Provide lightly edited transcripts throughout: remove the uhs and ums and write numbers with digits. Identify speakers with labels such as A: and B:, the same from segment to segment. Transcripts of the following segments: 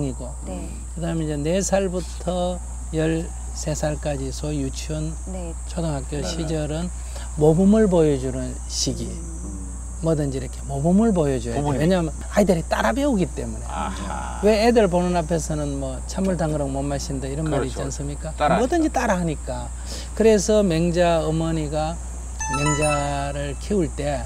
A: 이고
B: 네.
A: 그다음에 이제 4살부터 13살까지 소위 유치원,
B: 네.
A: 초등학교 시절은 모범을 보여주는 시기. 뭐든지 이렇게 모범을 보여줘야 돼요. 왜냐하면 아이들이 따라 배우기 때문에.
C: 아하.
A: 왜 애들 보는 앞에서는 뭐 찬물 담그락 못 마신다 이런 말이 있지 않습니까? 뭐든지 따라하니까. 그래서 맹자 어머니가 맹자를 키울 때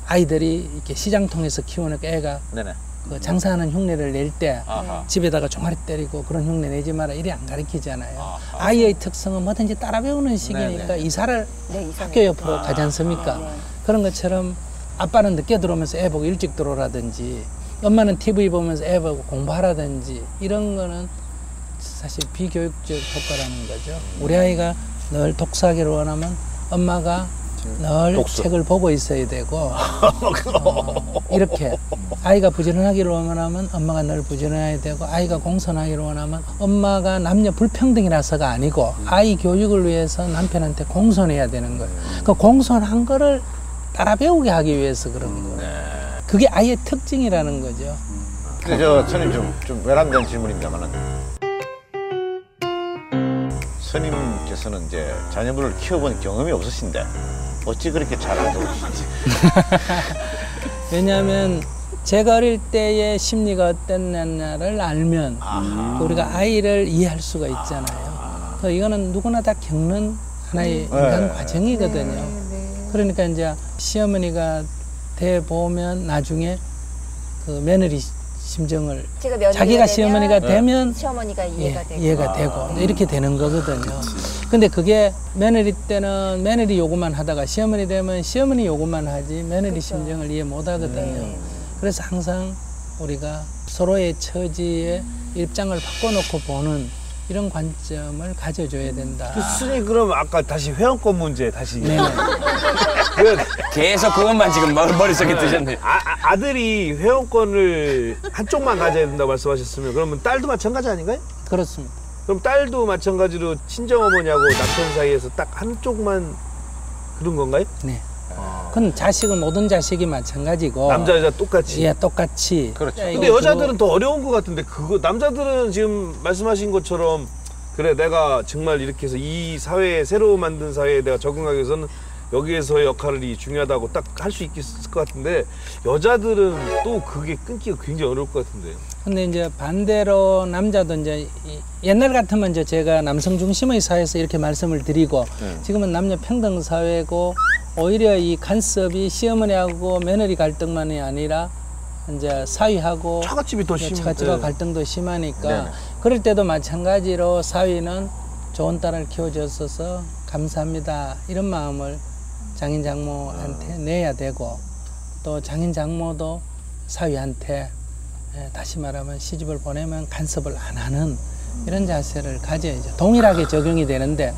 A: 아이들이 이렇게 시장 통해서 키우니까 애가
C: 네네.
A: 그 장사하는 흉내를 낼 때
C: 아하.
A: 집에다가 종아리 때리고 그런 흉내 내지 마라 이래 안 가르치잖아요.
C: 아하.
A: 아이의 특성은 뭐든지 따라 배우는 시기니까
C: 네네.
A: 이사를
B: 네,
A: 학교 옆으로 가지 않습니까?
B: 네.
A: 그런 것처럼 아빠는 늦게 들어오면서 애 보고 일찍 들어오라든지 엄마는 TV 보면서 애 보고 공부하라든지 이런 거는 사실 비교육적 효과라는 거죠. 우리 아이가 늘 독서하기를 원하면 엄마가 늘
C: 독서.
A: 책을 보고 있어야 되고 이렇게 아이가 부지런하기를 원하면 엄마가 늘 부지런해야 되고 아이가 공손하기를 원하면 엄마가 남녀 불평등이라서가 아니고 아이 교육을 위해서 남편한테 공손해야 되는 거예요. 그 공손한 거를 따라 배우게 하기 위해서 그런 거예요. 그게 아이의 특징이라는 거죠.
C: 근데 저 스님 좀 외람된 질문입니다만은 스님께서는 이제 자녀분을 키워본 경험이 없으신데 어찌 그렇게 잘 알아보시는지.
A: 왜냐하면 제가 어릴 때의 심리가 어땠느냐를 알면 우리가 아이를 이해할 수가 있잖아요. 그래서 이거는 누구나 다 겪는 하나의 인간 과정이거든요. 그러니까 이제 시어머니가 돼 보면 나중에 그 며느리 심정을 자기가 시어머니가 되면
B: 시어머니가 이해가
A: 이해가 되고 이렇게 되는 거거든요. 근데 그게 며느리 때는 며느리 요구만 하다가 시어머니 되면 시어머니 요구만 하지 며느리 심정을 이해 못 하거든요. 그래서 항상 우리가 서로의 처지의 입장을 바꿔놓고 보는 이런 관점을 가져줘야 된다.
D: 스님 그럼 아까 다시 회원권 문제 다시.
A: 네네.
E: 계속 그것만 지금 머릿속에 드셨네.
D: 아들이 회원권을 한쪽만 가져야 된다고 말씀하셨으면 그러면 딸도 마찬가지 아닌가요?
A: 그렇습니다.
D: 그럼 딸도 마찬가지로 친정어머니하고 남편 사이에서 딱 한쪽만 그런 건가요?
A: 네. 그건 자식은 모든 자식이 마찬가지고
D: 남자 여자 똑같이.
A: 예, 똑같이.
C: 그렇죠.
D: 근데 여자들은 더 어려운 것 같은데 그거 남자들은 지금 말씀하신 것처럼 그래 내가 정말 이렇게 해서 이 사회에 새로 만든 사회에 내가 적응하기 위해서는 여기에서의 역할이 중요하다고 딱 할 수 있을 것 같은데 여자들은 또 그게 끊기가 굉장히 어려울 것 같은데.
A: 근데 이제 반대로 남자도 이제 옛날 같으면 이제 제가 남성 중심의 사회에서 이렇게 말씀을 드리고 지금은 남녀 평등 사회고 오히려 이 간섭이 시어머니하고 며느리 갈등만이 아니라 이제 사위하고
D: 처갓집이 더 심해.
A: 처갓집과 갈등도 심하니까
C: 네네.
A: 그럴 때도 마찬가지로 사위는 좋은 딸을 키워줬어서 감사합니다 이런 마음을 장인 장모한테 내야 되고 또 장인 장모도 사위한테 다시 말하면 시집을 보내면 간섭을 안 하는 이런 자세를 가져야죠. 동일하게 적용이 되는데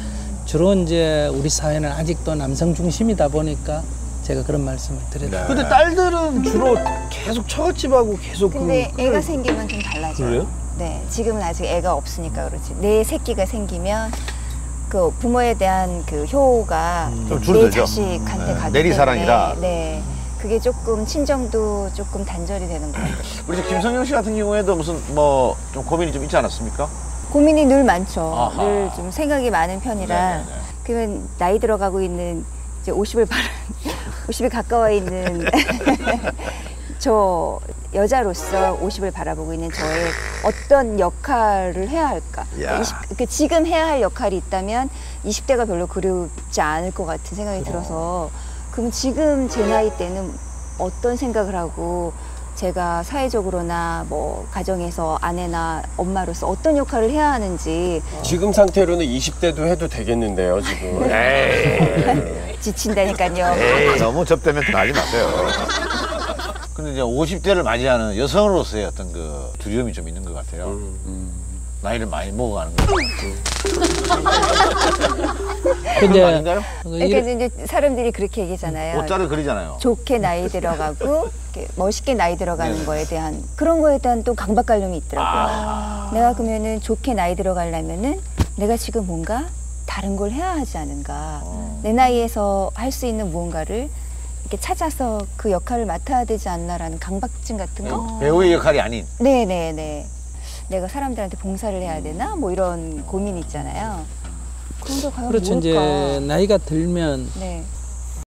A: 주로 이제 우리 사회는 아직도 남성 중심이다 보니까 제가 그런 말씀을 드렸어요.
D: 근데 딸들은 주로 계속 처갓집하고 계속
B: 근데 애가 생기면 좀 달라져요.
D: 그래요?
B: 네, 지금은 아직 애가 없으니까 그렇지. 내 새끼가 생기면 그 부모에 대한 그 효가
C: 좀
B: 내
C: 줄어들죠.
B: 자식한테 가기
C: 내리사랑이라.
B: 때문에 네, 그게 조금 친정도 조금 단절이 되는 것 같아요.
C: 우리 김성영 씨 같은 경우에도 무슨 뭐 좀 고민이 좀 있지 않았습니까?
B: 고민이 늘 많죠.
C: 아하.
B: 늘 좀 생각이 많은 편이라.
C: 네네네.
B: 그러면 나이 들어가고 있는 이제 50에 가까워 있는 저 여자로서 50을 바라보고 있는 저의 어떤 역할을 해야 할까? 그러니까 지금 해야 할 역할이 있다면 20대가 별로 그립지 않을 것 같은 생각이 들어서 그럼 지금 제 나이 때는 어떤 생각을 하고 제가 사회적으로나 뭐 가정에서 아내나 엄마로서 어떤 역할을 해야 하는지
E: 지금 상태로는 20대도 해도 되겠는데요, 지금. 에이.
B: 지친다니까요.
C: 너무 접대면 난리 났어요. 근데 이제 50대를 맞이하는 여성으로서의 어떤 그 두려움이 좀 있는 것 같아요. 나이를 많이 먹어가는 거.
A: 근데
C: 아닌가요?
B: 그러니까 이제 사람들이 그렇게 얘기잖아요.
C: 옷자를 그리잖아요.
B: 좋게 나이 들어가고 이렇게 멋있게 나이 들어가는 거에 대한 그런 거에 대한 또 강박관념이 있더라고요. 내가 그러면은 좋게 나이 들어가려면은 내가 지금 뭔가 다른 걸 해야 하지 않은가. 내 나이에서 할 수 있는 무언가를 이렇게 찾아서 그 역할을 맡아야 되지 않나라는 강박증 같은 거.
C: 배우의 역할이 아닌.
B: 네네네. 내가 사람들한테 봉사를 해야 되나? 뭐 이런 고민이 있잖아요. 그런 게 과연
A: 그렇죠.
B: 뭘까?
A: 이제 나이가 들면
B: 네.